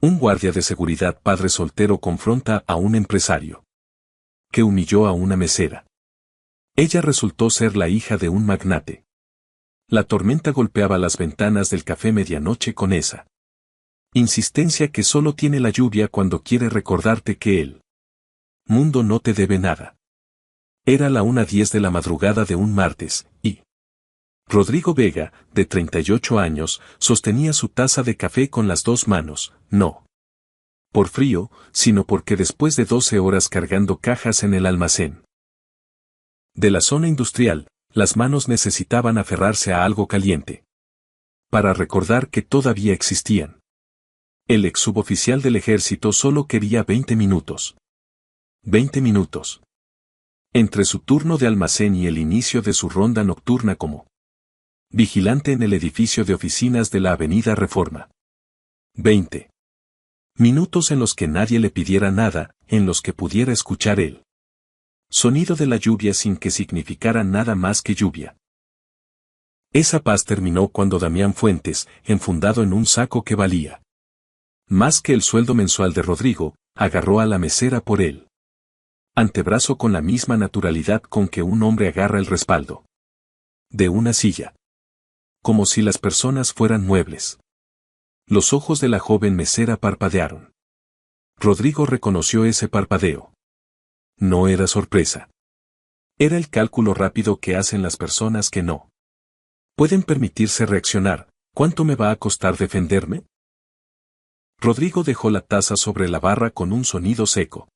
Un guardia de seguridad padre soltero confronta a un empresario que humilló a una mesera. Ella resultó ser la hija de un magnate. La tormenta golpeaba las ventanas del café Medianoche con esa insistencia que solo tiene la lluvia cuando quiere recordarte que el mundo no te debe nada. Era la 1:10 de la madrugada de un martes, y Rodrigo Vega, de 38 años, sostenía su taza de café con las dos manos, no por frío, sino porque después de 12 horas cargando cajas en el almacén de la zona industrial, las manos necesitaban aferrarse a algo caliente para recordar que todavía existían. El ex suboficial del ejército solo quería 20 minutos. 20 minutos. Entre su turno de almacén y el inicio de su ronda nocturna como vigilante en el edificio de oficinas de la Avenida Reforma. 20 minutos en los que nadie le pidiera nada, en los que pudiera escuchar el sonido de la lluvia sin que significara nada más que lluvia. Esa paz terminó cuando Damián Fuentes, enfundado en un saco que valía más que el sueldo mensual de Rodrigo, agarró a la mesera por él antebrazo con la misma naturalidad con que un hombre agarra el respaldo de una silla. Como si las personas fueran muebles. Los ojos de la joven mesera parpadearon. Rodrigo reconoció ese parpadeo. No era sorpresa. Era el cálculo rápido que hacen las personas que no pueden permitirse reaccionar. ¿Cuánto me va a costar defenderme? Rodrigo dejó la taza sobre la barra con un sonido seco.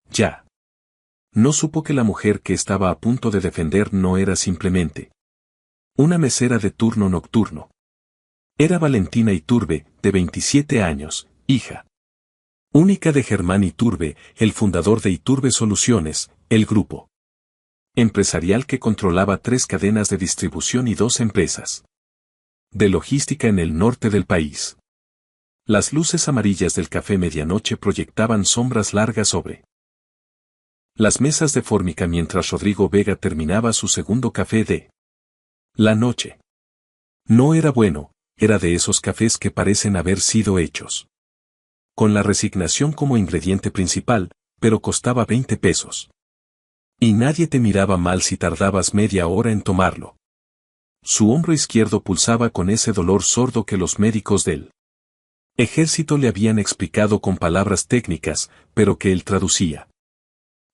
Ya. No supo que la mujer que estaba a punto de defender no era simplemente una mesera de turno nocturno. Era Valentina Iturbe, de 27 años, hija única de Germán Iturbe, el fundador de Iturbe Soluciones, el grupo empresarial que controlaba 3 cadenas de distribución y 2 empresas de logística en el norte del país. Las luces amarillas del café Medianoche proyectaban sombras largas sobre las mesas de fórmica mientras Rodrigo Vega terminaba su segundo café de la noche. No era bueno, era de esos cafés que parecen haber sido hechos con la resignación como ingrediente principal, pero costaba 20 pesos. Y nadie te miraba mal si tardabas media hora en tomarlo. Su hombro izquierdo pulsaba con ese dolor sordo que los médicos del ejército le habían explicado con palabras técnicas, pero que él traducía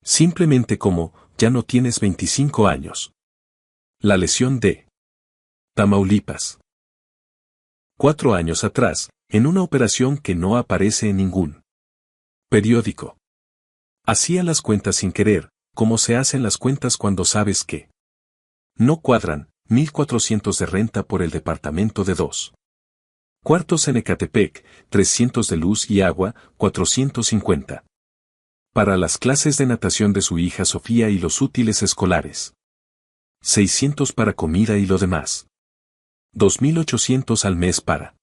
simplemente como, ya no tienes 25 años. La lesión de Tamaulipas. 4 años atrás, en una operación que no aparece en ningún periódico. Hacía las cuentas sin querer, como se hacen las cuentas cuando sabes que no cuadran. 1,400 de renta por el departamento de 2 cuartos en Ecatepec, 300 de luz y agua, 450. Para las clases de natación de su hija Sofía y los útiles escolares. 600 para comida y lo demás. 2,800 al mes para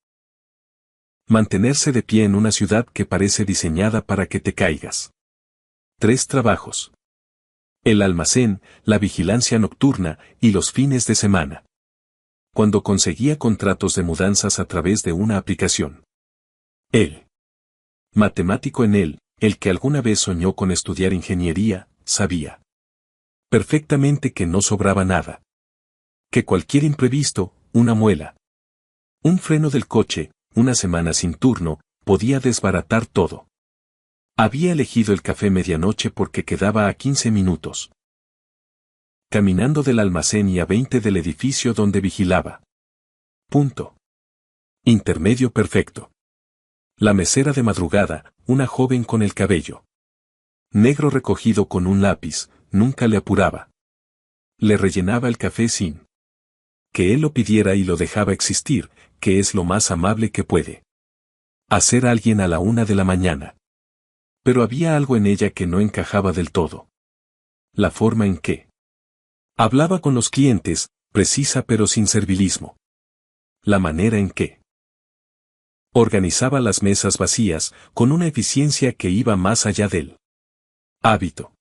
mantenerse de pie en una ciudad que parece diseñada para que te caigas. 3 trabajos. El almacén, la vigilancia nocturna y los fines de semana. Cuando conseguía contratos de mudanzas a través de una aplicación. El matemático en él, el que alguna vez soñó con estudiar ingeniería, sabía perfectamente que no sobraba nada. Que cualquier imprevisto, una muela, un freno del coche, una semana sin turno, podía desbaratar todo. Había elegido el café Medianoche porque quedaba a 15 minutos. Caminando del almacén y a 20 del edificio donde vigilaba. Punto. Intermedio perfecto. La mesera de madrugada, una joven con el cabello negro recogido con un lápiz, nunca le apuraba. Le rellenaba el café sin que él lo pidiera y lo dejaba existir, que es lo más amable que puede hacer alguien a la 1 de la mañana. Pero había algo en ella que no encajaba del todo. La forma en que hablaba con los clientes, precisa pero sin servilismo. La manera en que organizaba las mesas vacías, con una eficiencia que iba más allá del hábito.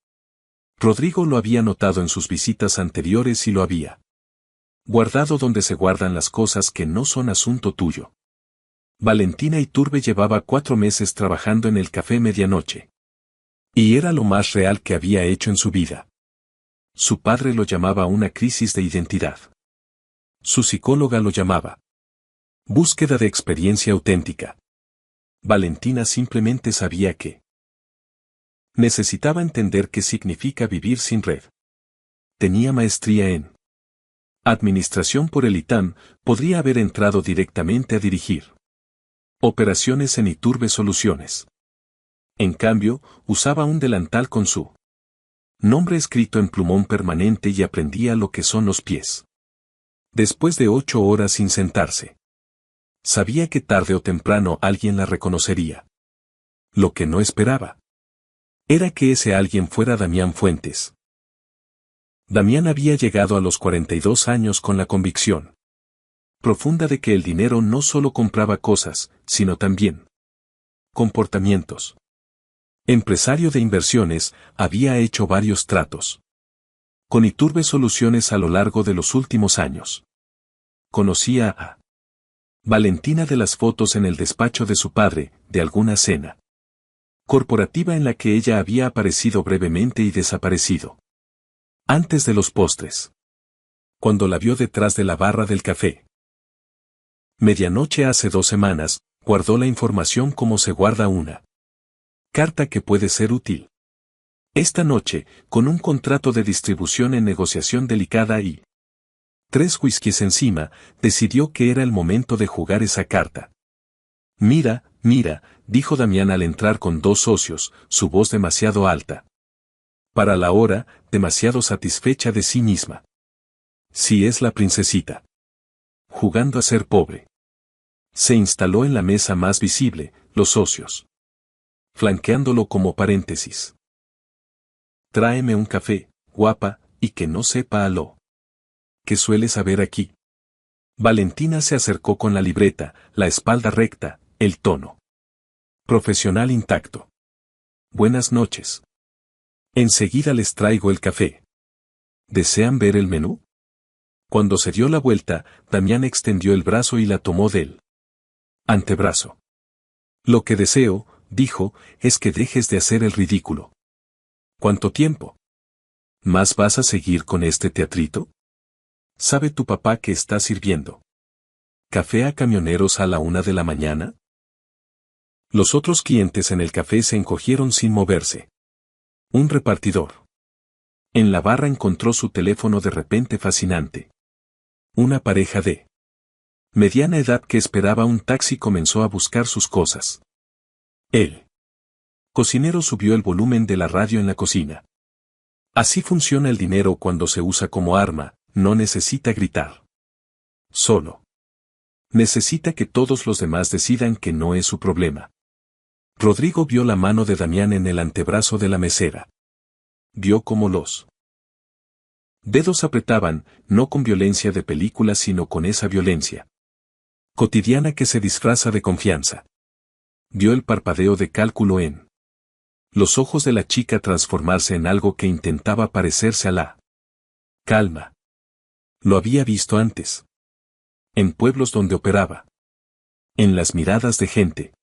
Rodrigo lo había notado en sus visitas anteriores y lo había guardado donde se guardan las cosas que no son asunto tuyo. Valentina Iturbe llevaba 4 meses trabajando en el café Medianoche. Y era lo más real que había hecho en su vida. Su padre lo llamaba una crisis de identidad. Su psicóloga lo llamaba búsqueda de experiencia auténtica. Valentina simplemente sabía que necesitaba entender qué significa vivir sin red. Tenía maestría en administración por el ITAM, podría haber entrado directamente a dirigir operaciones en Iturbe Soluciones. En cambio, usaba un delantal con su nombre escrito en plumón permanente y aprendía lo que son los pies. Después de 8 horas sin sentarse, sabía que tarde o temprano alguien la reconocería. Lo que no esperaba era que ese alguien fuera Damián Fuentes. Damián había llegado a los 42 años con la convicción profunda de que el dinero no solo compraba cosas, sino también comportamientos. Empresario de inversiones, había hecho varios tratos con Iturbe Soluciones a lo largo de los últimos años. Conocía a Valentina de las fotos en el despacho de su padre, de alguna cena corporativa en la que ella había aparecido brevemente y desaparecido antes de los postres. Cuando la vio detrás de la barra del café Medianoche hace 2 semanas, guardó la información como se guarda una carta que puede ser útil. Esta noche, con un contrato de distribución en negociación delicada y 3 whiskies encima, decidió que era el momento de jugar esa carta. Mira, mira, dijo Damián al entrar con 2 socios, su voz demasiado alta. Para la hora, demasiado satisfecha de sí misma. Sí es la princesita. Jugando a ser pobre. Se instaló en la mesa más visible, los socios. Flanqueándolo como paréntesis. Tráeme un café, guapa, y que no sepa a lo que sueles saber aquí. Valentina se acercó con la libreta, la espalda recta, el tono profesional intacto. Buenas noches. Enseguida les traigo el café. ¿Desean ver el menú? Cuando se dio la vuelta, Damián extendió el brazo y la tomó del antebrazo. Lo que deseo, dijo, es que dejes de hacer el ridículo. ¿Cuánto tiempo? ¿Más vas a seguir con este teatrito? ¿Sabe tu papá que está sirviendo café a camioneros a la 1 de la mañana? Los otros clientes en el café se encogieron sin moverse. Un repartidor. En la barra encontró su teléfono de repente fascinante. Una pareja de mediana edad que esperaba un taxi comenzó a buscar sus cosas. El cocinero subió el volumen de la radio en la cocina. Así funciona el dinero cuando se usa como arma, no necesita gritar. Solo necesita que todos los demás decidan que no es su problema. Rodrigo vio la mano de Damián en el antebrazo de la mesera. Vio cómo los dedos apretaban, no con violencia de película sino con esa violencia cotidiana que se disfraza de confianza. Vio el parpadeo de cálculo en los ojos de la chica transformarse en algo que intentaba parecerse a la calma. Lo había visto antes. En pueblos donde operaba. En las miradas de gente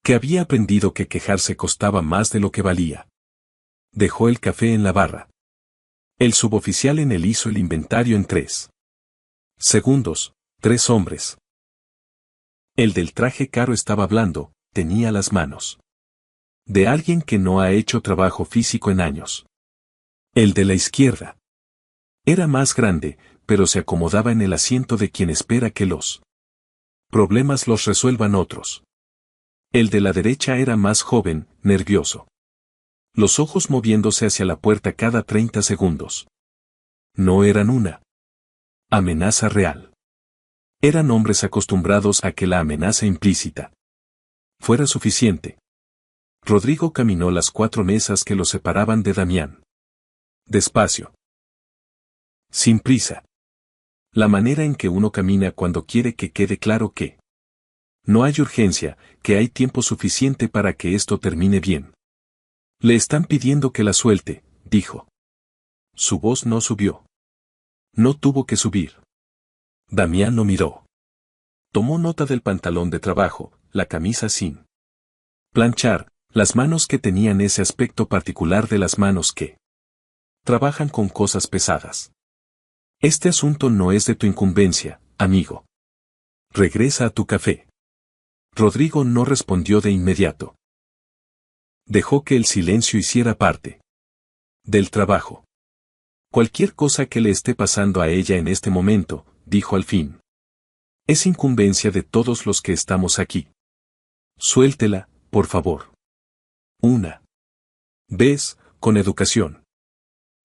que había aprendido que quejarse costaba más de lo que valía. Dejó el café en la barra. El suboficial en él hizo el inventario en 3 segundos, 3 hombres. El del traje caro estaba hablando, tenía las manos de alguien que no ha hecho trabajo físico en años. El de la izquierda era más grande, pero se acomodaba en el asiento de quien espera que los problemas los resuelvan otros. El de la derecha era más joven, nervioso. Los ojos moviéndose hacia la puerta cada 30 segundos. No eran una amenaza real. Eran hombres acostumbrados a que la amenaza implícita fuera suficiente. Rodrigo caminó las 4 mesas que lo separaban de Damián. Despacio. Sin prisa. La manera en que uno camina cuando quiere que quede claro que no hay urgencia, que hay tiempo suficiente para que esto termine bien. Le están pidiendo que la suelte, dijo. Su voz no subió. No tuvo que subir. Damián lo miró. Tomó nota del pantalón de trabajo, la camisa sin planchar, las manos que tenían ese aspecto particular de las manos que trabajan con cosas pesadas. Este asunto no es de tu incumbencia, amigo. Regresa a tu café. Rodrigo no respondió de inmediato. Dejó que el silencio hiciera parte del trabajo. Cualquier cosa que le esté pasando a ella en este momento, dijo al fin, es incumbencia de todos los que estamos aquí. Suéltela, por favor. Una vez, con educación.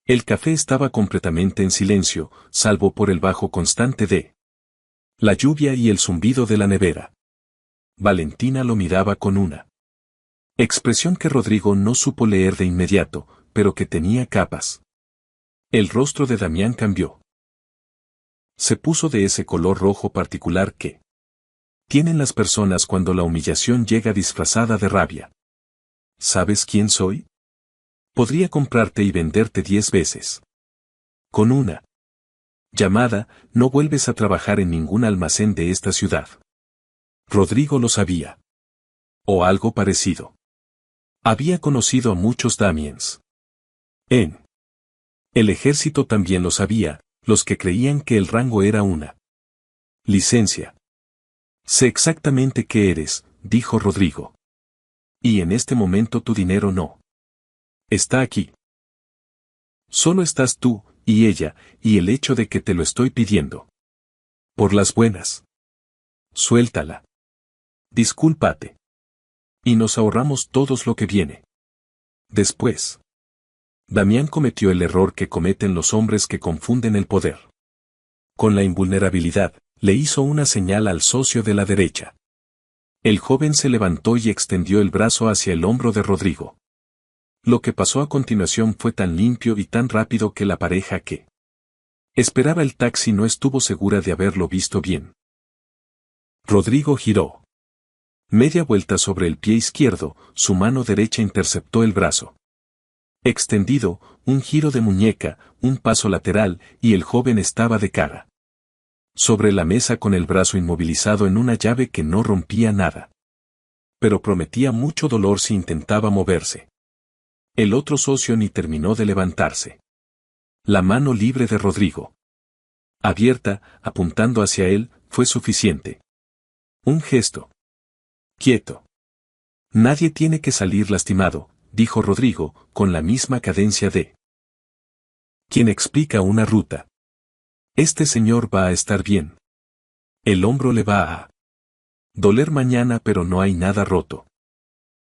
El café estaba completamente en silencio, salvo por el bajo constante de la lluvia y el zumbido de la nevera. Valentina lo miraba con una expresión que Rodrigo no supo leer de inmediato, pero que tenía capas. El rostro de Damián cambió. Se puso de ese color rojo particular que tienen las personas cuando la humillación llega disfrazada de rabia. ¿Sabes quién soy? Podría comprarte y venderte 10 veces. Con una llamada, no vuelves a trabajar en ningún almacén de esta ciudad. Rodrigo lo sabía. O algo parecido. Había conocido a muchos Damiens. En el ejército también lo sabía, los que creían que el rango era una licencia. Sé exactamente qué eres, dijo Rodrigo. Y en este momento tu dinero no está aquí. Solo estás tú, y ella, y el hecho de que te lo estoy pidiendo. Por las buenas. Suéltala. Discúlpate. Y nos ahorramos todos lo que viene. Después. Damián cometió el error que cometen los hombres que confunden el poder con la invulnerabilidad, le hizo una señal al socio de la derecha. El joven se levantó y extendió el brazo hacia el hombro de Rodrigo. Lo que pasó a continuación fue tan limpio y tan rápido que la pareja que esperaba el taxi no estuvo segura de haberlo visto bien. Rodrigo giró media vuelta sobre el pie izquierdo, su mano derecha interceptó el brazo extendido, un giro de muñeca, un paso lateral, y el joven estaba de cara sobre la mesa con el brazo inmovilizado en una llave que no rompía nada. Pero prometía mucho dolor si intentaba moverse. El otro socio ni terminó de levantarse. La mano libre de Rodrigo, abierta, apuntando hacia él, fue suficiente. Un gesto. Quieto. Nadie tiene que salir lastimado, dijo Rodrigo, con la misma cadencia de quien explica una ruta. Este señor va a estar bien. El hombro le va a doler mañana, pero no hay nada roto.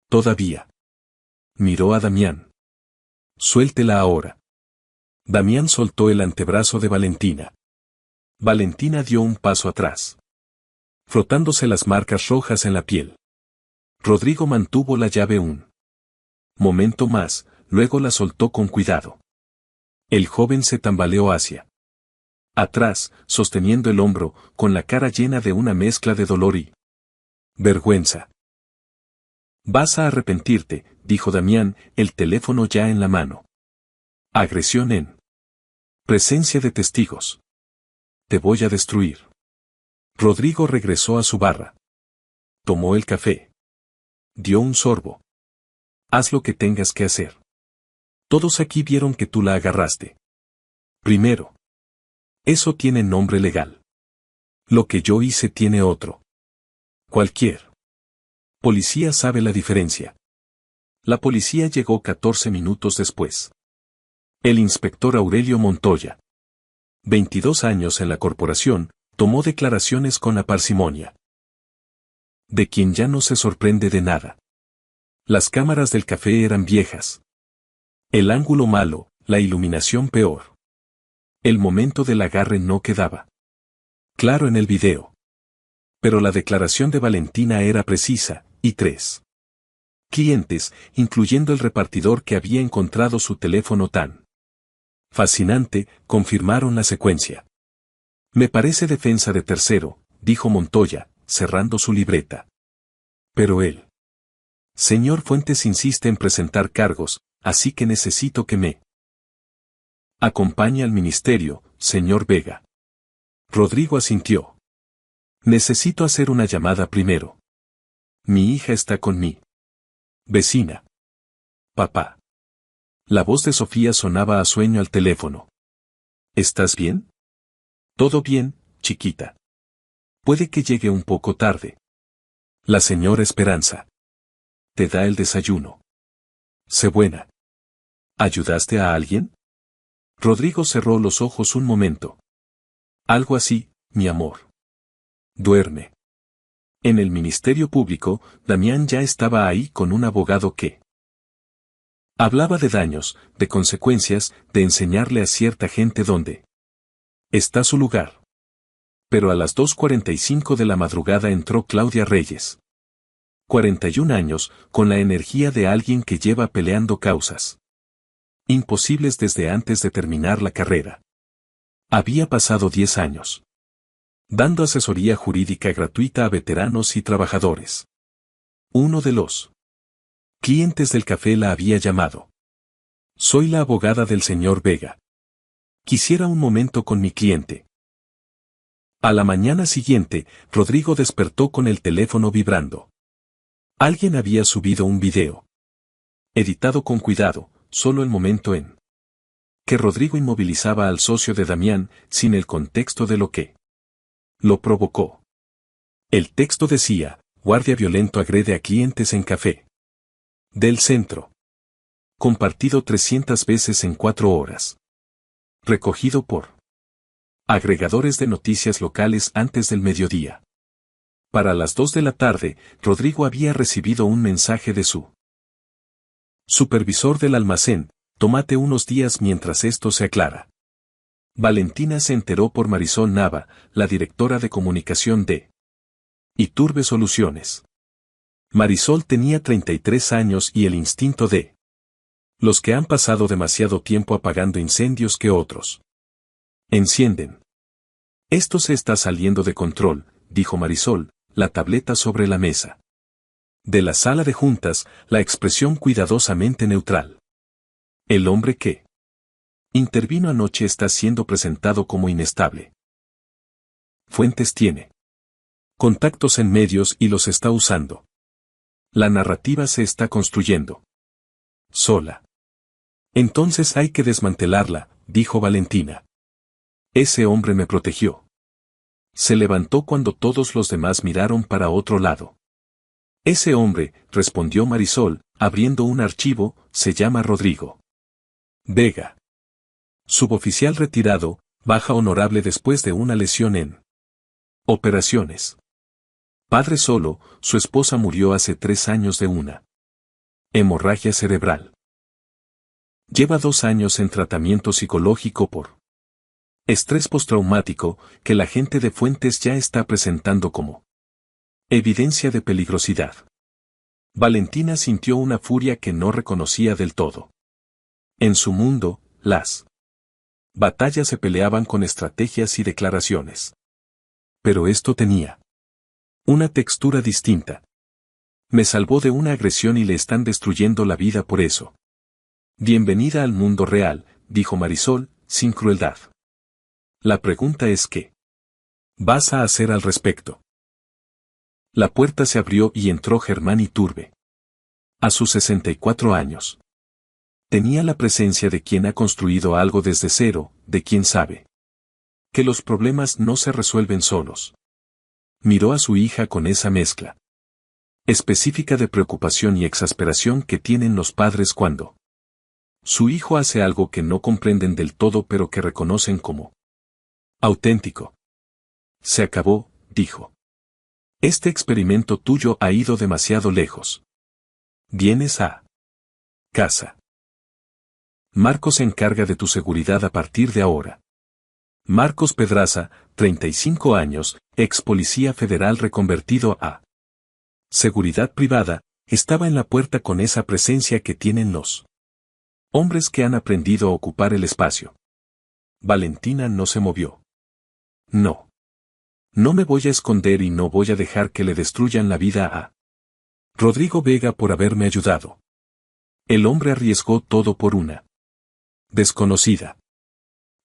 Todavía. Miró a Damián. Suéltela ahora. Damián soltó el antebrazo de Valentina. Valentina dio un paso atrás, frotándose las marcas rojas en la piel. Rodrigo mantuvo la llave un momento más, luego la soltó con cuidado. El joven se tambaleó hacia atrás, sosteniendo el hombro, con la cara llena de una mezcla de dolor y vergüenza. Vas a arrepentirte, dijo Damián, el teléfono ya en la mano. Agresión en presencia de testigos. Te voy a destruir. Rodrigo regresó a su barra. Tomó el café. Dio un sorbo. Haz lo que tengas que hacer. Todos aquí vieron que tú la agarraste. Primero. Eso tiene nombre legal. Lo que yo hice tiene otro. Cualquier policía sabe la diferencia. La policía llegó 14 minutos después. El inspector Aurelio Montoya, 22 años en la corporación, tomó declaraciones con la parsimonia de quien ya no se sorprende de nada. Las cámaras del café eran viejas. El ángulo malo, la iluminación peor. El momento del agarre no quedaba claro en el video. Pero la declaración de Valentina era precisa, y 3 clientes, incluyendo el repartidor que había encontrado su teléfono tan fascinante, confirmaron la secuencia. Me parece defensa de tercero, dijo Montoya, cerrando su libreta. Pero él. Señor Fuentes insiste en presentar cargos, así que necesito que me acompañe al ministerio, señor Vega. Rodrigo asintió. Necesito hacer una llamada primero. Mi hija está con mi vecina. Papá. La voz de Sofía sonaba a sueño al teléfono. ¿Estás bien? Todo bien, chiquita. Puede que llegue un poco tarde. La señora Esperanza. Te da el desayuno. Sé buena. ¿Ayudaste a alguien? Rodrigo cerró los ojos un momento. Algo así, mi amor. Duerme. En el Ministerio Público, Damián ya estaba ahí con un abogado que hablaba de daños, de consecuencias, de enseñarle a cierta gente dónde está su lugar. Pero a las 2:45 de la madrugada entró Claudia Reyes. 41 años, con la energía de alguien que lleva peleando causas imposibles desde antes de terminar la carrera. Había pasado 10 años dando asesoría jurídica gratuita a veteranos y trabajadores. Uno de los clientes del café la había llamado. Soy la abogada del señor Vega. Quisiera un momento con mi cliente. A la mañana siguiente, Rodrigo despertó con el teléfono vibrando. Alguien había subido un video. Editado con cuidado, solo el momento en que Rodrigo inmovilizaba al socio de Damián, sin el contexto de lo que lo provocó. El texto decía, guardia violento agrede a clientes en café del centro. Compartido 300 veces en 4 horas. Recogido por agregadores de noticias locales antes del mediodía. Para las 2 de la tarde, Rodrigo había recibido un mensaje de su supervisor del almacén, tómate unos días mientras esto se aclara. Valentina se enteró por Marisol Nava, la directora de comunicación de Iturbe Soluciones. Marisol tenía 33 años y el instinto de los que han pasado demasiado tiempo apagando incendios que otros encienden. Esto se está saliendo de control, dijo Marisol, la tableta sobre la mesa. De la sala de juntas, la expresión cuidadosamente neutral. El hombre que intervino anoche está siendo presentado como inestable. Fuentes tiene contactos en medios y los está usando. La narrativa se está construyendo sola. Entonces hay que desmantelarla, dijo Valentina. Ese hombre me protegió. Se levantó cuando todos los demás miraron para otro lado. Ese hombre, respondió Marisol, abriendo un archivo, se llama Rodrigo Vega. Suboficial retirado, baja honorable después de una lesión en operaciones. Padre solo, su esposa murió hace 3 años de una hemorragia cerebral. Lleva 2 años en tratamiento psicológico por estrés postraumático, que la gente de Fuentes ya está presentando como evidencia de peligrosidad. Valentina sintió una furia que no reconocía del todo. En su mundo, las batallas se peleaban con estrategias y declaraciones. Pero esto tenía una textura distinta. Me salvó de una agresión y le están destruyendo la vida por eso. Bienvenida al mundo real, dijo Marisol, sin crueldad. La pregunta es ¿qué vas a hacer al respecto? La puerta se abrió y entró Germán Iturbe. A sus 64 años. Tenía la presencia de quien ha construido algo desde cero, de quien sabe que los problemas no se resuelven solos. Miró a su hija con esa mezcla específica de preocupación y exasperación que tienen los padres cuando su hijo hace algo que no comprenden del todo pero que reconocen como auténtico. Se acabó, dijo. Este experimento tuyo ha ido demasiado lejos. Vienes a casa. Marcos se encarga de tu seguridad a partir de ahora. Marcos Pedraza, 35 años, ex policía federal reconvertido a seguridad privada, estaba en la puerta con esa presencia que tienen los hombres que han aprendido a ocupar el espacio. Valentina no se movió. No. No me voy a esconder y no voy a dejar que le destruyan la vida a Rodrigo Vega por haberme ayudado. El hombre arriesgó todo por una desconocida.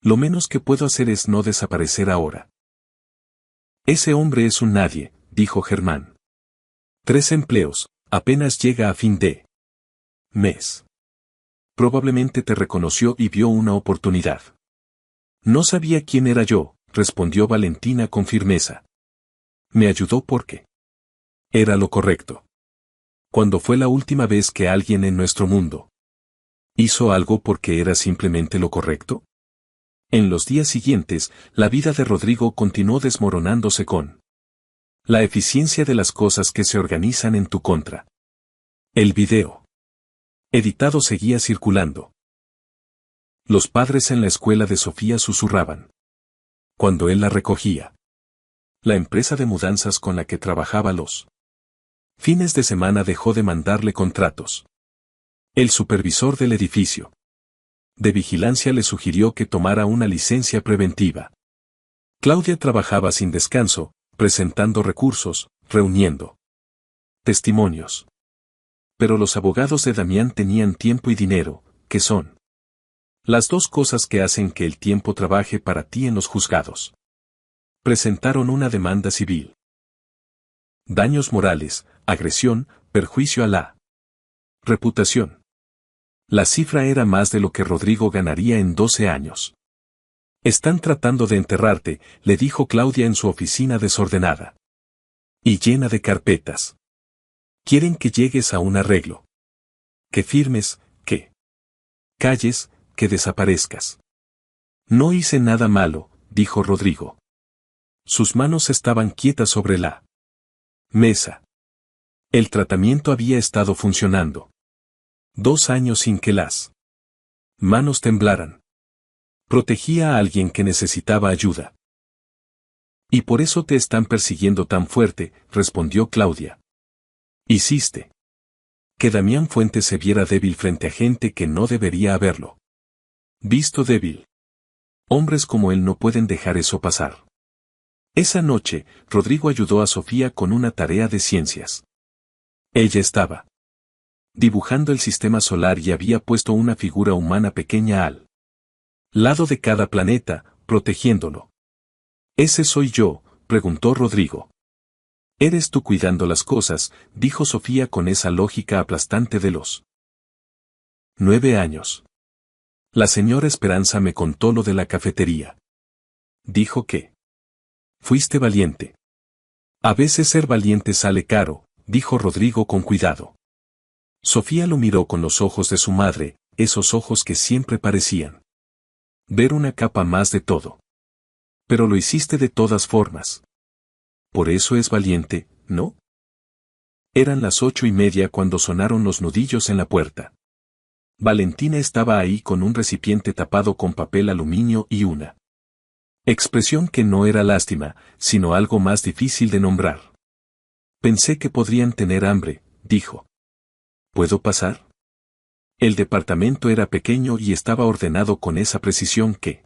Lo menos que puedo hacer es no desaparecer ahora. Ese hombre es un nadie, dijo Germán. 3 empleos, apenas llega a fin de mes. Probablemente te reconoció y vio una oportunidad. No sabía quién era yo, respondió Valentina con firmeza. Me ayudó porque era lo correcto. ¿Cuándo fue la última vez que alguien en nuestro mundo hizo algo porque era simplemente lo correcto? En los días siguientes, la vida de Rodrigo continuó desmoronándose con la eficiencia de las cosas que se organizan en tu contra. El video editado seguía circulando. Los padres en la escuela de Sofía susurraban cuando él la recogía. La empresa de mudanzas con la que trabajaba los fines de semana dejó de mandarle contratos. El supervisor del edificio de vigilancia le sugirió que tomara una licencia preventiva. Claudia trabajaba sin descanso, presentando recursos, reuniendo testimonios. Pero los abogados de Damián tenían tiempo y dinero, que son las dos cosas que hacen que el tiempo trabaje para ti en los juzgados. Presentaron una demanda civil. Daños morales, agresión, perjuicio a la reputación. La cifra era más de lo que Rodrigo ganaría en 12 años. Están tratando de enterrarte, le dijo Claudia en su oficina desordenada y llena de carpetas. Quieren que llegues a un arreglo. Que firmes, que calles, que desaparezcas. No hice nada malo, dijo Rodrigo. Sus manos estaban quietas sobre la mesa. El tratamiento había estado funcionando. 2 años sin que las manos temblaran. Protegía a alguien que necesitaba ayuda. Y por eso te están persiguiendo tan fuerte, respondió Claudia. Hiciste que Damián Fuentes se viera débil frente a gente que no debería haberlo visto débil. Hombres como él no pueden dejar eso pasar. Esa noche, Rodrigo ayudó a Sofía con una tarea de ciencias. Ella estaba dibujando el sistema solar y había puesto una figura humana pequeña al lado de cada planeta, protegiéndolo. ¿Ese soy yo?, preguntó Rodrigo. Eres tú cuidando las cosas, dijo Sofía con esa lógica aplastante de los 9 años. La señora Esperanza me contó lo de la cafetería. Dijo que fuiste valiente. A veces ser valiente sale caro, dijo Rodrigo con cuidado. Sofía lo miró con los ojos de su madre, esos ojos que siempre parecían ver una capa más de todo. Pero lo hiciste de todas formas. Por eso es valiente, ¿no? Eran las 8:30 cuando sonaron los nudillos en la puerta. Valentina estaba ahí con un recipiente tapado con papel aluminio y una expresión que no era lástima, sino algo más difícil de nombrar. Pensé que podrían tener hambre, dijo. ¿Puedo pasar? El departamento era pequeño y estaba ordenado con esa precisión que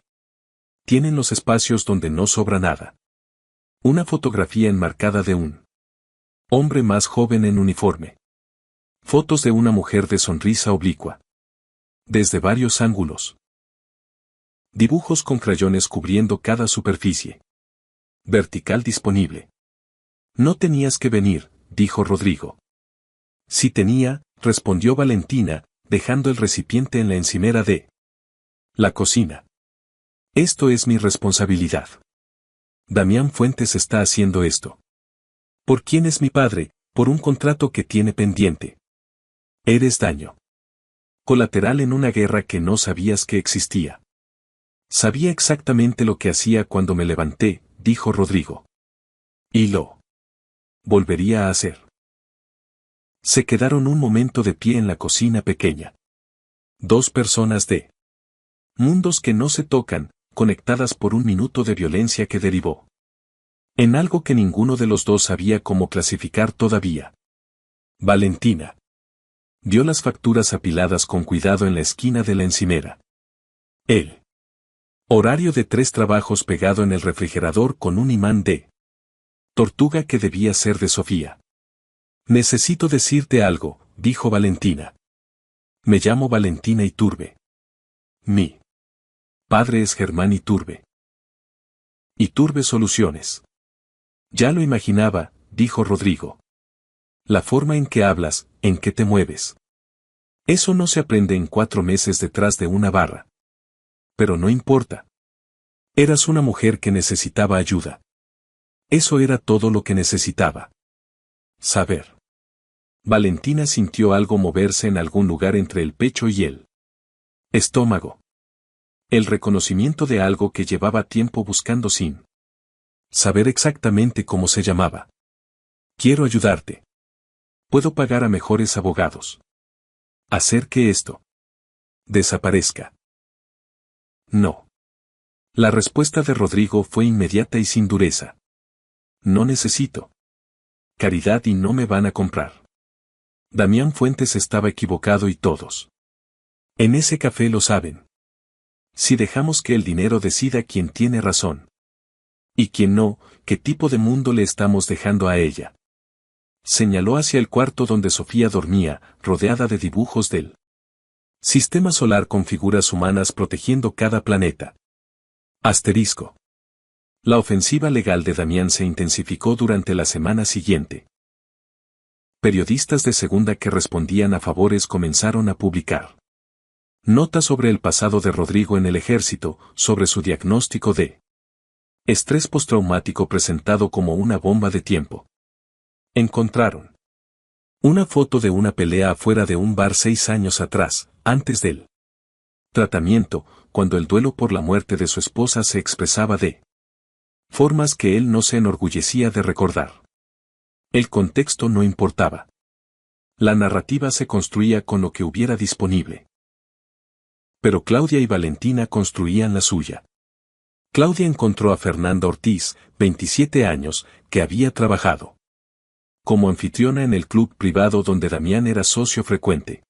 tienen los espacios donde no sobra nada. Una fotografía enmarcada de un hombre más joven en uniforme. Fotos de una mujer de sonrisa oblicua. Desde varios ángulos. Dibujos con crayones cubriendo cada superficie. Vertical disponible. No tenías que venir, dijo Rodrigo. Sí tenía, respondió Valentina, dejando el recipiente en la encimera de la cocina. Esto es mi responsabilidad. Damián Fuentes está haciendo esto. ¿Por quién es mi padre? Por un contrato que tiene pendiente. Eres daño colateral en una guerra que no sabías que existía. Sabía exactamente lo que hacía cuando me levanté, dijo Rodrigo. Y lo volvería a hacer. Se quedaron un momento de pie en la cocina pequeña. 2 personas de mundos que no se tocan, conectadas por un minuto de violencia que derivó en algo que ninguno de los dos sabía cómo clasificar todavía. Valentina dio las facturas apiladas con cuidado en la esquina de la encimera. El horario de 3 trabajos pegado en el refrigerador con un imán de tortuga que debía ser de Sofía. Necesito decirte algo, dijo Valentina. Me llamo Valentina Iturbe. Mi padre es Germán Iturbe. Iturbe Soluciones. Ya lo imaginaba, dijo Rodrigo. La forma en que hablas, en que te mueves. Eso no se aprende en 4 meses detrás de una barra. Pero no importa. Eras una mujer que necesitaba ayuda. Eso era todo lo que necesitaba. Saber. Valentina sintió algo moverse en algún lugar entre el pecho y el estómago. El reconocimiento de algo que llevaba tiempo buscando sin saber exactamente cómo se llamaba. Quiero ayudarte. Puedo pagar a mejores abogados. Hacer que esto desaparezca. No. La respuesta de Rodrigo fue inmediata y sin dureza. No necesito caridad y no me van a comprar. Damián Fuentes estaba equivocado y todos en ese café lo saben. Si dejamos que el dinero decida quién tiene razón y quién no, ¿qué tipo de mundo le estamos dejando a ella? Señaló hacia el cuarto donde Sofía dormía, rodeada de dibujos del sistema solar con figuras humanas protegiendo cada planeta. Asterisco. La ofensiva legal de Damián se intensificó durante la semana siguiente. Periodistas de segunda que respondían a favores comenzaron a publicar notas sobre el pasado de Rodrigo en el ejército, sobre su diagnóstico de estrés postraumático presentado como una bomba de tiempo. Encontraron una foto de una pelea afuera de un bar 6 años atrás, antes del tratamiento, cuando el duelo por la muerte de su esposa se expresaba de formas que él no se enorgullecía de recordar. El contexto no importaba. La narrativa se construía con lo que hubiera disponible. Pero Claudia y Valentina construían la suya. Claudia encontró a Fernanda Ortiz, 27 años, que había trabajado como anfitriona en el club privado donde Damián era socio frecuente.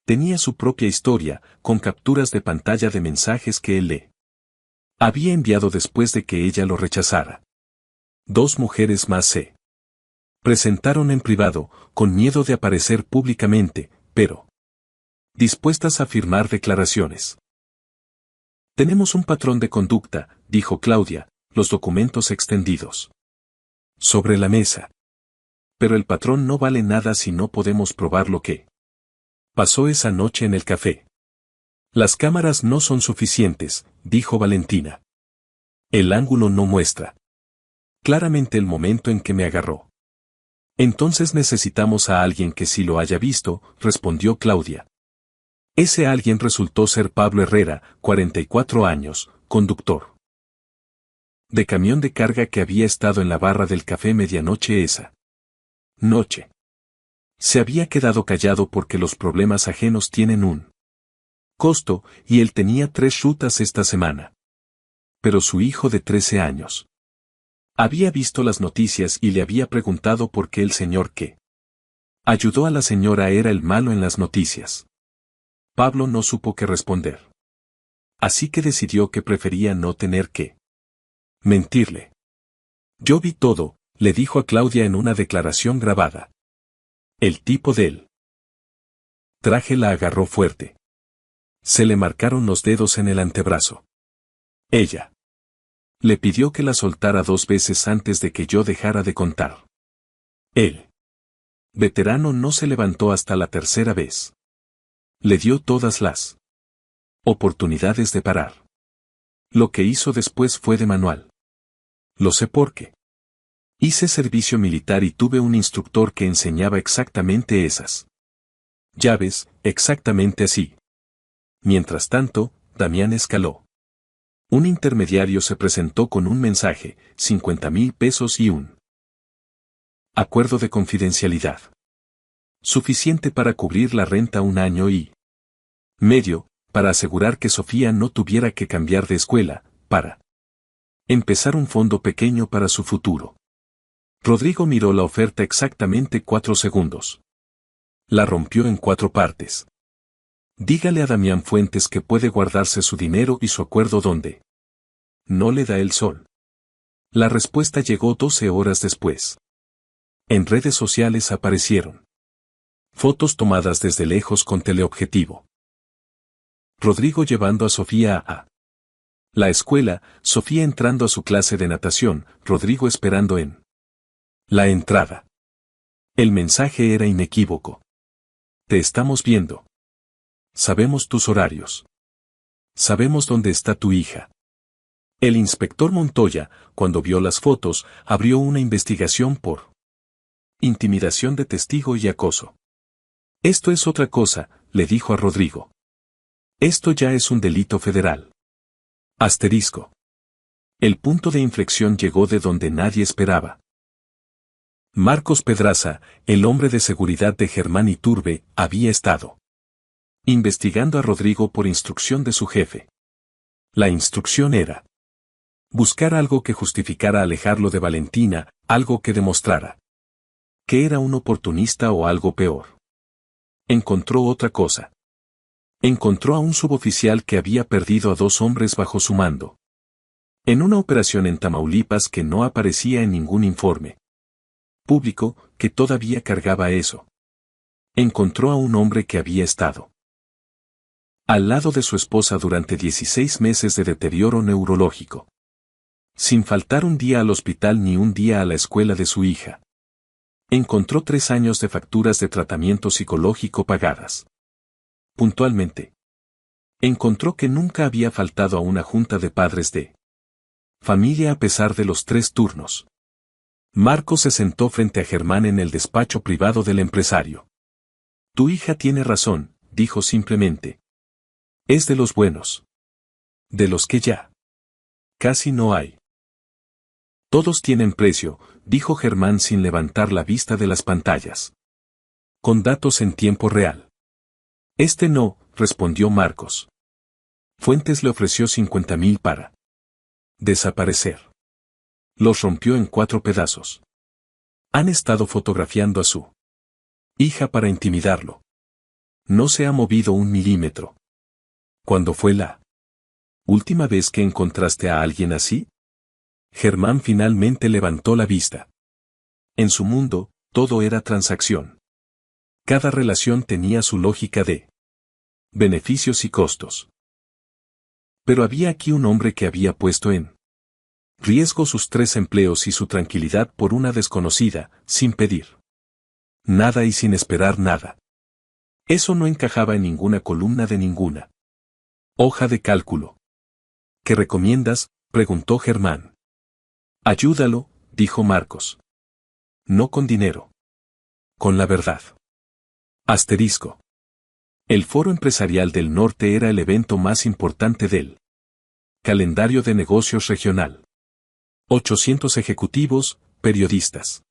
Tenía su propia historia, con capturas de pantalla de mensajes que él le había enviado después de que ella lo rechazara. 2 mujeres más se presentaron en privado, con miedo de aparecer públicamente, pero dispuestas a firmar declaraciones. Tenemos un patrón de conducta, dijo Claudia, los documentos extendidos sobre la mesa. Pero el patrón no vale nada si no podemos probar lo que pasó esa noche en el café. Las cámaras no son suficientes, dijo Valentina. El ángulo no muestra claramente el momento en que me agarró. Entonces necesitamos a alguien que sí lo haya visto, respondió Claudia. Ese alguien resultó ser Pablo Herrera, 44 años, conductor de camión de carga que había estado en la barra del café medianoche esa noche. Se había quedado callado porque los problemas ajenos tienen un costo, y él tenía 3 rutas esta semana. Pero su hijo de 13 años había visto las noticias y le había preguntado por qué el señor que ayudó a la señora era el malo en las noticias. Pablo no supo qué responder. Así que decidió que prefería no tener que mentirle. Yo vi todo, le dijo a Claudia en una declaración grabada. El tipo del traje la agarró fuerte. Se le marcaron los dedos en el antebrazo. Ella le pidió que la soltara 2 veces antes de que yo dejara de contar. El veterano no se levantó hasta la 3ª vez. Le dio todas las oportunidades de parar. Lo que hizo después fue de manual. Lo sé porque hice servicio militar y tuve un instructor que enseñaba exactamente esas llaves, exactamente así. Mientras tanto, Damián escaló. Un intermediario se presentó con un mensaje, 50,000 pesos y un acuerdo de confidencialidad. Suficiente para cubrir la renta 1 año y medio, para asegurar que Sofía no tuviera que cambiar de escuela, para empezar un fondo pequeño para su futuro. Rodrigo miró la oferta exactamente 4 segundos. La rompió en 4 partes. Dígale a Damián Fuentes que puede guardarse su dinero y su acuerdo donde no le da el sol. La respuesta llegó 12 horas después. En redes sociales aparecieron fotos tomadas desde lejos con teleobjetivo. Rodrigo llevando a Sofía a la escuela, Sofía entrando a su clase de natación, Rodrigo esperando en La entrada. El mensaje era inequívoco. Te estamos viendo. Sabemos tus horarios. Sabemos dónde está tu hija. El inspector Montoya, cuando vio las fotos, abrió una investigación por intimidación de testigo y acoso. Esto es otra cosa, le dijo a Rodrigo. Esto ya es un delito federal. Asterisco. El punto de inflexión llegó de donde nadie esperaba. Marcos Pedraza, el hombre de seguridad de Germán Iturbe, había estado investigando a Rodrigo por instrucción de su jefe. La instrucción era buscar algo que justificara alejarlo de Valentina, algo que demostrara que era un oportunista o algo peor. Encontró otra cosa. Encontró a un suboficial que había perdido a 2 hombres bajo su mando. En una operación en Tamaulipas que no aparecía en ningún informe público, que todavía cargaba eso. Encontró a un hombre que había estado al lado de su esposa durante 16 meses de deterioro neurológico. Sin faltar un día al hospital ni un día a la escuela de su hija. Encontró 3 años de facturas de tratamiento psicológico pagadas. Puntualmente. Encontró que nunca había faltado a una junta de padres de familia a pesar de los 3 turnos. Marcos se sentó frente a Germán en el despacho privado del empresario. Tu hija tiene razón, dijo simplemente. Es de los buenos. De los que ya casi no hay. Todos tienen precio, dijo Germán sin levantar la vista de las pantallas. Con datos en tiempo real. Este no, respondió Marcos. Fuentes le ofreció 50,000 para desaparecer. Los rompió en 4 pedazos. Han estado fotografiando a su hija para intimidarlo. No se ha movido un milímetro. ¿Cuándo fue la última vez que encontraste a alguien así? Germán finalmente levantó la vista. En su mundo, todo era transacción. Cada relación tenía su lógica de beneficios y costos. Pero había aquí un hombre que había puesto en riesgo sus 3 empleos y su tranquilidad por una desconocida, sin pedir nada y sin esperar nada. Eso no encajaba en ninguna columna de ninguna hoja de cálculo. ¿Qué recomiendas?, preguntó Germán. Ayúdalo, dijo Marcos. No con dinero. Con la verdad. Asterisco. El Foro Empresarial del Norte era el evento más importante del calendario de negocios regional. 800 ejecutivos, periodistas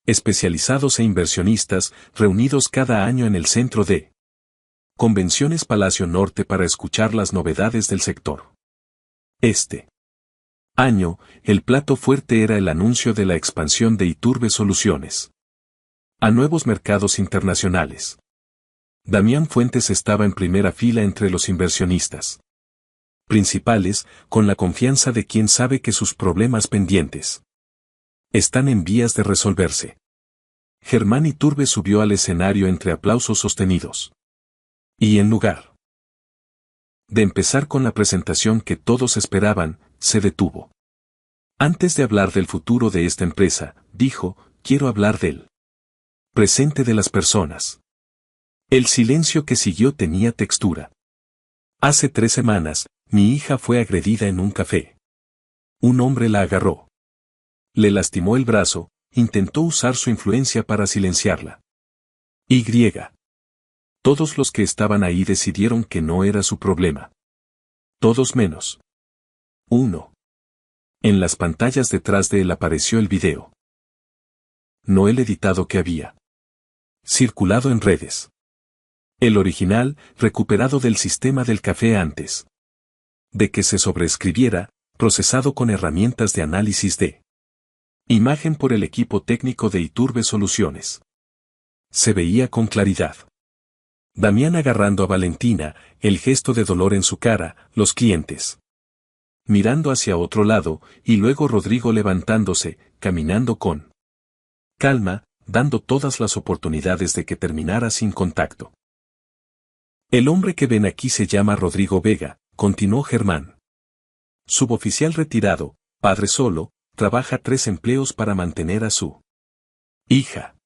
especializados e inversionistas reunidos cada año en el centro de Convenciones Palacio Norte para escuchar las novedades del sector. Este año, el plato fuerte era el anuncio de la expansión de Iturbe Soluciones a nuevos mercados internacionales. Damián Fuentes estaba en primera fila entre los inversionistas principales, con la confianza de quien sabe que sus problemas pendientes están en vías de resolverse. Germán Iturbe subió al escenario entre aplausos sostenidos. Y en lugar de empezar con la presentación que todos esperaban, se detuvo. Antes de hablar del futuro de esta empresa, dijo, quiero hablar del presente de las personas. El silencio que siguió tenía textura. Hace 3 semanas, mi hija fue agredida en un café. Un hombre la agarró. Le lastimó el brazo, intentó usar su influencia para silenciarla. Y. Todos los que estaban ahí decidieron que no era su problema. Todos menos uno. En las pantallas detrás de él apareció el video. No el editado que había circulado en redes. El original, recuperado del sistema del café antes de que se sobreescribiera, procesado con herramientas de análisis de imagen por el equipo técnico de Iturbe Soluciones. Se veía con claridad. Damián agarrando a Valentina, el gesto de dolor en su cara, los clientes mirando hacia otro lado, y luego Rodrigo levantándose, caminando con calma, dando todas las oportunidades de que terminara sin contacto. El hombre que ven aquí se llama Rodrigo Vega, continuó Germán. Suboficial retirado, padre solo, trabaja 3 empleos para mantener a su hija.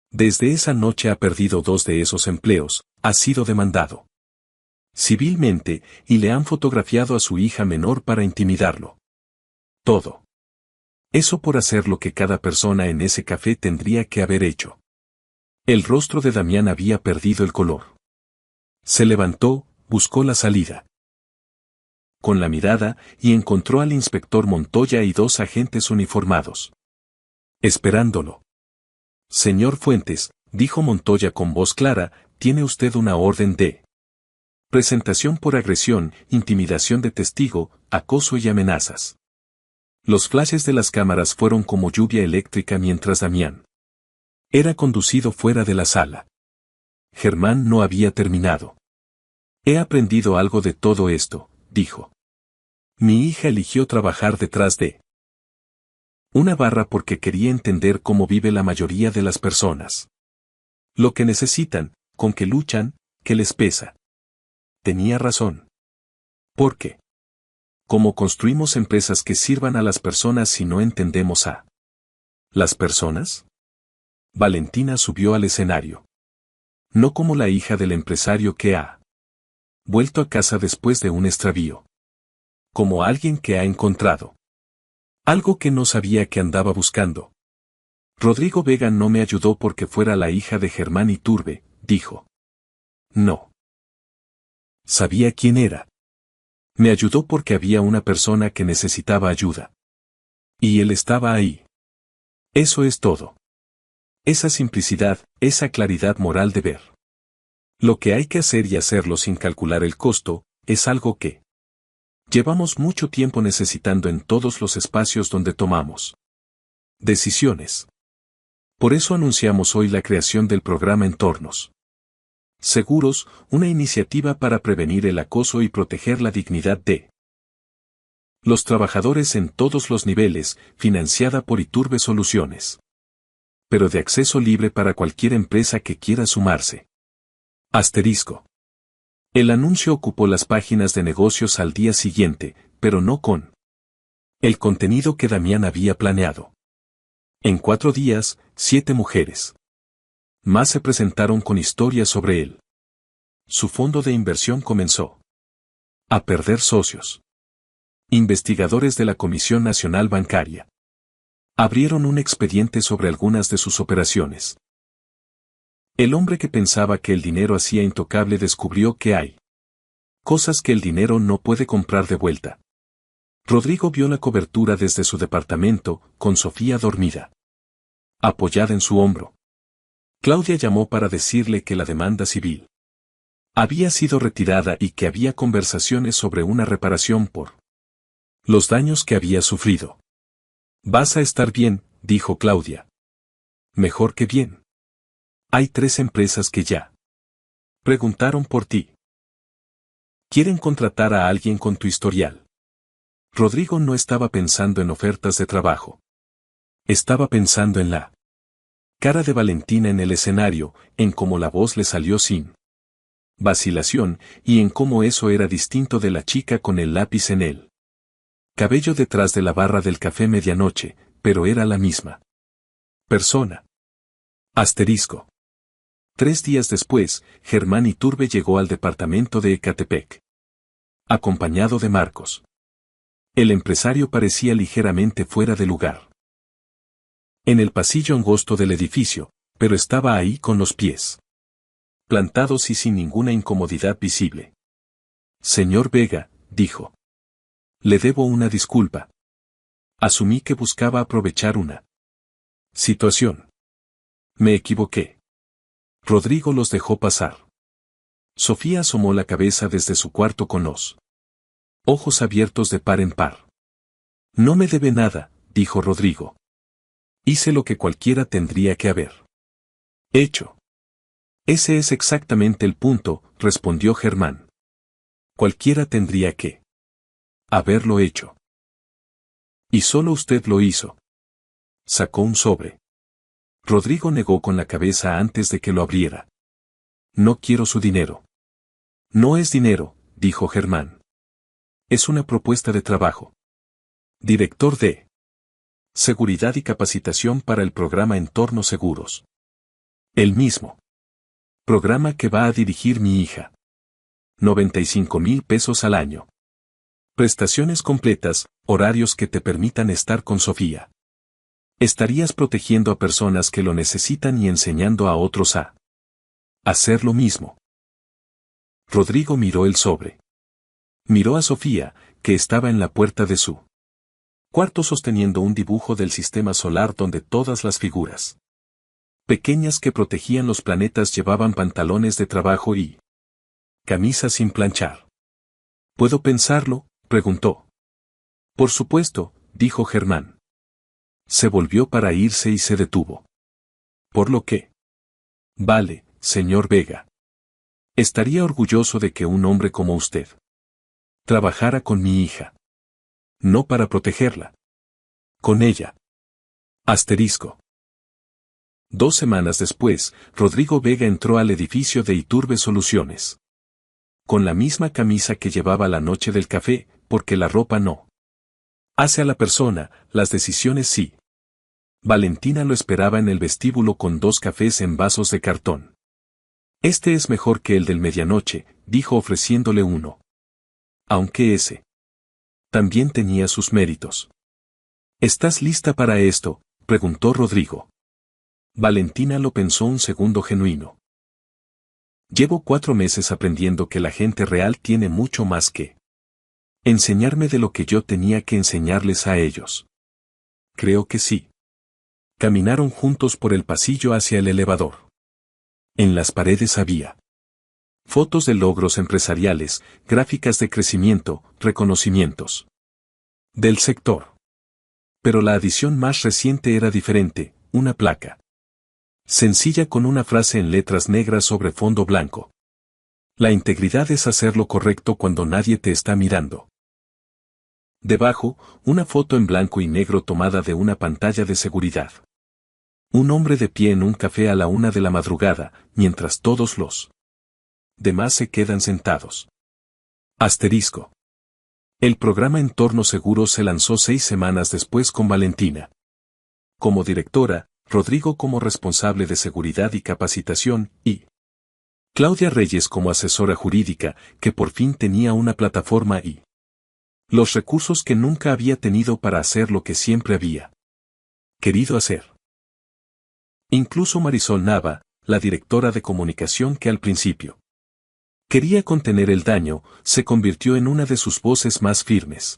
Desde esa noche ha perdido 2 de esos empleos, ha sido demandado civilmente, y le han fotografiado a su hija menor para intimidarlo. Todo eso por hacer lo que cada persona en ese café tendría que haber hecho. El rostro de Damián había perdido el color. Se levantó, buscó la salida con la mirada y encontró al inspector Montoya y 2 agentes uniformados esperándolo. Señor Fuentes, dijo Montoya con voz clara, tiene usted una orden de presentación por agresión, intimidación de testigo, acoso y amenazas. Los flashes de las cámaras fueron como lluvia eléctrica mientras Damián era conducido fuera de la sala. Germán no había terminado. He aprendido algo de todo esto, dijo. Mi hija eligió trabajar detrás de una barra porque quería entender cómo vive la mayoría de las personas. Lo que necesitan, con qué luchan, qué les pesa. Tenía razón. ¿Por qué? ¿Cómo construimos empresas que sirvan a las personas si no entendemos a las personas? Valentina subió al escenario. No como la hija del empresario que ha vuelto a casa después de un extravío. Como alguien que ha encontrado algo que no sabía que andaba buscando. Rodrigo Vega no me ayudó porque fuera la hija de Germán Iturbe, dijo. No. Sabía quién era. Me ayudó porque había una persona que necesitaba ayuda. Y él estaba ahí. Eso es todo. Esa simplicidad, esa claridad moral de ver. Lo que hay que hacer y hacerlo sin calcular el costo, es algo que llevamos mucho tiempo necesitando en todos los espacios donde tomamos decisiones. Por eso anunciamos hoy la creación del programa Entornos Seguros, una iniciativa para prevenir el acoso y proteger la dignidad de los trabajadores en todos los niveles, financiada por Iturbe Soluciones. Pero de acceso libre para cualquier empresa que quiera sumarse. Asterisco. El anuncio ocupó las páginas de negocios al día siguiente, pero no con el contenido que Damián había planeado. En 4 días, 7 mujeres más se presentaron con historias sobre él. Su fondo de inversión comenzó a perder socios. Investigadores de la Comisión Nacional Bancaria abrieron un expediente sobre algunas de sus operaciones. El hombre que pensaba que el dinero hacía intocable descubrió que hay cosas que el dinero no puede comprar de vuelta. Rodrigo vio la cobertura desde su departamento, con Sofía dormida, apoyada en su hombro. Claudia llamó para decirle que la demanda civil había sido retirada y que había conversaciones sobre una reparación por los daños que había sufrido. Vas a estar bien, dijo Claudia. Mejor que bien. Hay 3 empresas que ya preguntaron por ti. Quieren contratar a alguien con tu historial. Rodrigo no estaba pensando en ofertas de trabajo. Estaba pensando en la cara de Valentina en el escenario, en cómo la voz le salió sin vacilación, y en cómo eso era distinto de la chica con el lápiz en el cabello detrás de la barra del café medianoche, pero era la misma persona. Asterisco. 3 días después, Germán Iturbe llegó al departamento de Ecatepec, acompañado de Marcos. El empresario parecía ligeramente fuera de lugar en el pasillo angosto del edificio, pero estaba ahí con los pies plantados y sin ninguna incomodidad visible. Señor Vega, dijo. Le debo una disculpa. Asumí que buscaba aprovechar una situación. Me equivoqué. Rodrigo los dejó pasar. Sofía asomó la cabeza desde su cuarto con los ojos abiertos de par en par. No me debe nada, dijo Rodrigo. Hice lo que cualquiera tendría que haber hecho. Ese es exactamente el punto, respondió Germán. Cualquiera tendría que haberlo hecho. Y solo usted lo hizo. Sacó un sobre. Rodrigo negó con la cabeza antes de que lo abriera. No quiero su dinero. No es dinero, dijo Germán. Es una propuesta de trabajo. Director de Seguridad y capacitación para el programa Entornos Seguros. El mismo programa que va a dirigir mi hija. 95,000 pesos al año. Prestaciones completas, horarios que te permitan estar con Sofía. Estarías protegiendo a personas que lo necesitan y enseñando a otros a hacer lo mismo. Rodrigo miró el sobre. Miró a Sofía, que estaba en la puerta de su cuarto sosteniendo un dibujo del sistema solar donde todas las figuras pequeñas que protegían los planetas llevaban pantalones de trabajo y camisas sin planchar. ¿Puedo pensarlo?, preguntó. Por supuesto, dijo Germán. Se volvió para irse y se detuvo. Por lo que. Vale, señor Vega. Estaría orgulloso de que un hombre como usted trabajara con mi hija. No para protegerla. Con ella. Asterisco. 2 semanas después, Rodrigo Vega entró al edificio de Iturbe Soluciones. Con la misma camisa que llevaba la noche del café, porque la ropa no hace a la persona, las decisiones sí. Valentina lo esperaba en el vestíbulo con 2 cafés en vasos de cartón. Este es mejor que el del medianoche, dijo ofreciéndole uno. Aunque ese también tenía sus méritos. ¿Estás lista para esto?, preguntó Rodrigo. Valentina lo pensó un segundo genuino. Llevo 4 meses aprendiendo que la gente real tiene mucho más que enseñarme de lo que yo tenía que enseñarles a ellos. Creo que sí. Caminaron juntos por el pasillo hacia el elevador. En las paredes había fotos de logros empresariales, gráficas de crecimiento, reconocimientos del sector. Pero la adición más reciente era diferente, una placa sencilla con una frase en letras negras sobre fondo blanco. La integridad es hacer lo correcto cuando nadie te está mirando. Debajo, una foto en blanco y negro tomada de una pantalla de seguridad. Un hombre de pie en un café a la 1 de la madrugada, mientras todos los demás se quedan sentados. Asterisco. El programa Entornos Seguros se lanzó 6 semanas después con Valentina como directora, Rodrigo como responsable de seguridad y capacitación, y Claudia Reyes como asesora jurídica, que por fin tenía una plataforma y los recursos que nunca había tenido para hacer lo que siempre había querido hacer. Incluso Marisol Nava, la directora de comunicación que al principio quería contener el daño, se convirtió en una de sus voces más firmes.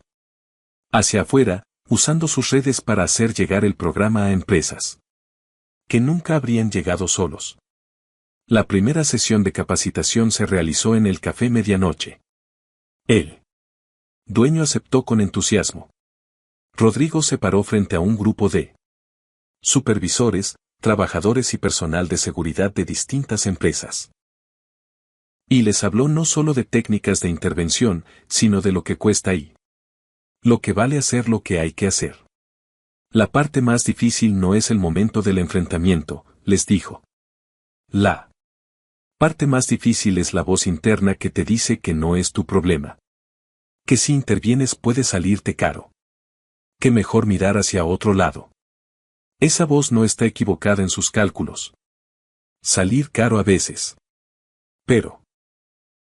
Hacia afuera, usando sus redes para hacer llegar el programa a empresas que nunca habrían llegado solos. La primera sesión de capacitación se realizó en el Café Medianoche. El dueño aceptó con entusiasmo. Rodrigo se paró frente a un grupo de supervisores, trabajadores y personal de seguridad de distintas empresas. Y les habló no solo de técnicas de intervención, sino de lo que cuesta y lo que vale hacer lo que hay que hacer. La parte más difícil no es el momento del enfrentamiento, les dijo. La parte más difícil es la voz interna que te dice que no es tu problema. Que si intervienes puede salirte caro. Que mejor mirar hacia otro lado. Esa voz no está equivocada en sus cálculos. Salir caro a veces. Pero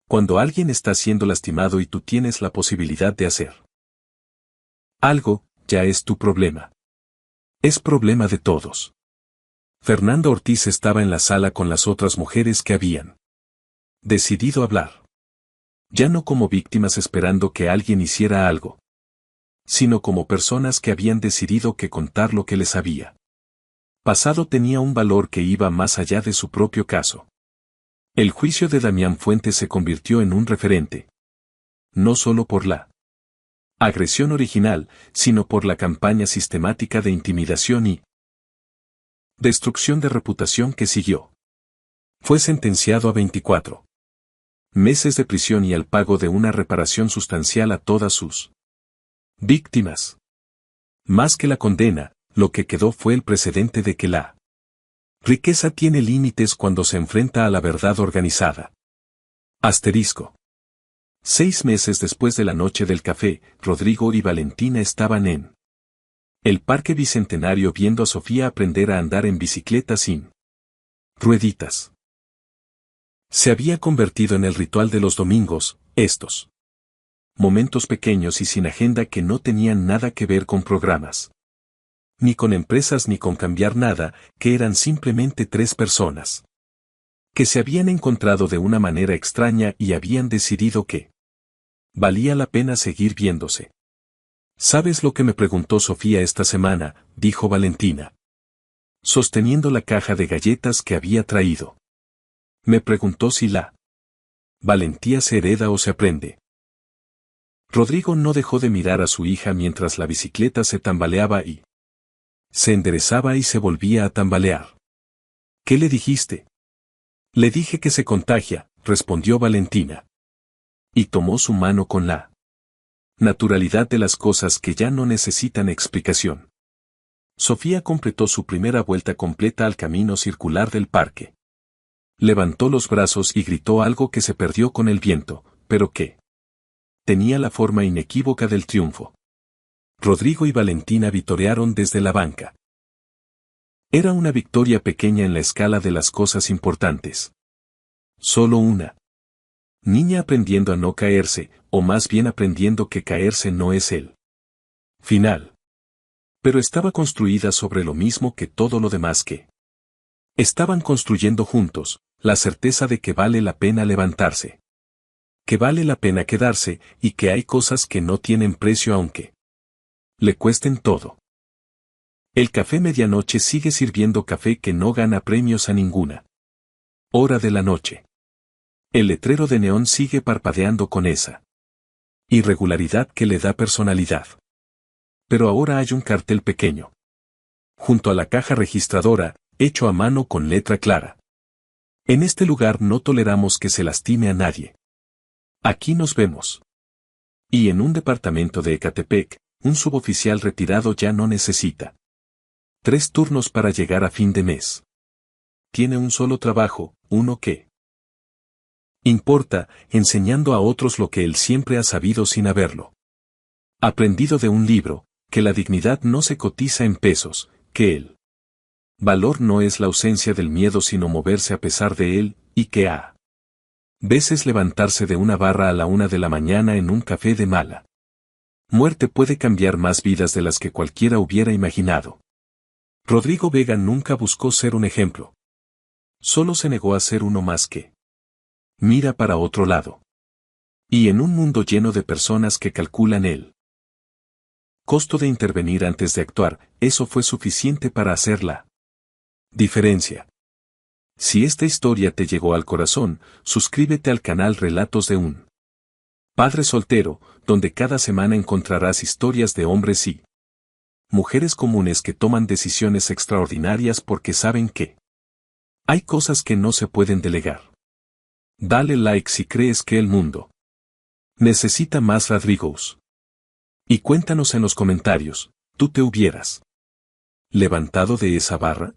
cuando alguien está siendo lastimado y tú tienes la posibilidad de hacer algo, ya es tu problema. Es problema de todos. Fernanda Ortiz estaba en la sala con las otras mujeres que habían decidido hablar. Ya no como víctimas esperando que alguien hiciera algo, sino como personas que habían decidido que contar lo que les había pasado tenía un valor que iba más allá de su propio caso. El juicio de Damián Fuentes se convirtió en un referente. No solo por la agresión original, sino por la campaña sistemática de intimidación y destrucción de reputación que siguió. Fue sentenciado a 24 meses de prisión y al pago de una reparación sustancial a todas sus víctimas. Más que la condena, lo que quedó fue el precedente de que la riqueza tiene límites cuando se enfrenta a la verdad organizada. Asterisco. 6 meses después de la noche del café, Rodrigo y Valentina estaban en El Parque Bicentenario viendo a Sofía aprender a andar en bicicleta sin rueditas. Se había convertido en el ritual de los domingos, estos momentos pequeños y sin agenda que no tenían nada que ver con programas. Ni con empresas ni con cambiar nada, que eran simplemente tres personas que se habían encontrado de una manera extraña y habían decidido que valía la pena seguir viéndose. ¿Sabes lo que me preguntó Sofía esta semana?, dijo Valentina, sosteniendo la caja de galletas que había traído. Me preguntó si la valentía se hereda o se aprende. Rodrigo no dejó de mirar a su hija mientras la bicicleta se tambaleaba y se enderezaba y se volvía a tambalear. ¿Qué le dijiste? Le dije que se contagia, respondió Valentina. Y tomó su mano con la naturalidad de las cosas que ya no necesitan explicación. Sofía completó su primera vuelta completa al camino circular del parque. Levantó los brazos y gritó algo que se perdió con el viento, pero que tenía la forma inequívoca del triunfo. Rodrigo y Valentina vitorearon desde la banca. Era una victoria pequeña en la escala de las cosas importantes. Solo una niña aprendiendo a no caerse, o más bien aprendiendo que caerse no es el final. Pero estaba construida sobre lo mismo que todo lo demás que estaban construyendo juntos, la certeza de que vale la pena levantarse. Que vale la pena quedarse, y que hay cosas que no tienen precio aunque le cuesten todo. El café medianoche sigue sirviendo café que no gana premios a ninguna hora de la noche. El letrero de neón sigue parpadeando con esa irregularidad que le da personalidad. Pero ahora hay un cartel pequeño junto a la caja registradora, hecho a mano con letra clara. En este lugar no toleramos que se lastime a nadie. Aquí nos vemos. Y en un departamento de Ecatepec, un suboficial retirado ya no necesita 3 turnos para llegar a fin de mes. Tiene un solo trabajo, uno que importa, enseñando a otros lo que él siempre ha sabido sin haberlo aprendido de un libro, que la dignidad no se cotiza en pesos, que el valor no es la ausencia del miedo sino moverse a pesar de él, y que a veces levantarse de una barra a la 1 de la mañana en un café de mala muerte puede cambiar más vidas de las que cualquiera hubiera imaginado. Rodrigo Vega nunca buscó ser un ejemplo. Solo se negó a ser uno más que mira para otro lado. Y en un mundo lleno de personas que calculan el costo de intervenir antes de actuar, eso fue suficiente para hacer la diferencia. Si esta historia te llegó al corazón, suscríbete al canal Relatos de un Padre Soltero, donde cada semana encontrarás historias de hombres y mujeres comunes que toman decisiones extraordinarias porque saben que hay cosas que no se pueden delegar. Dale like si crees que el mundo necesita más Rodrigos. Y cuéntanos en los comentarios, ¿tú te hubieras levantado de esa barra?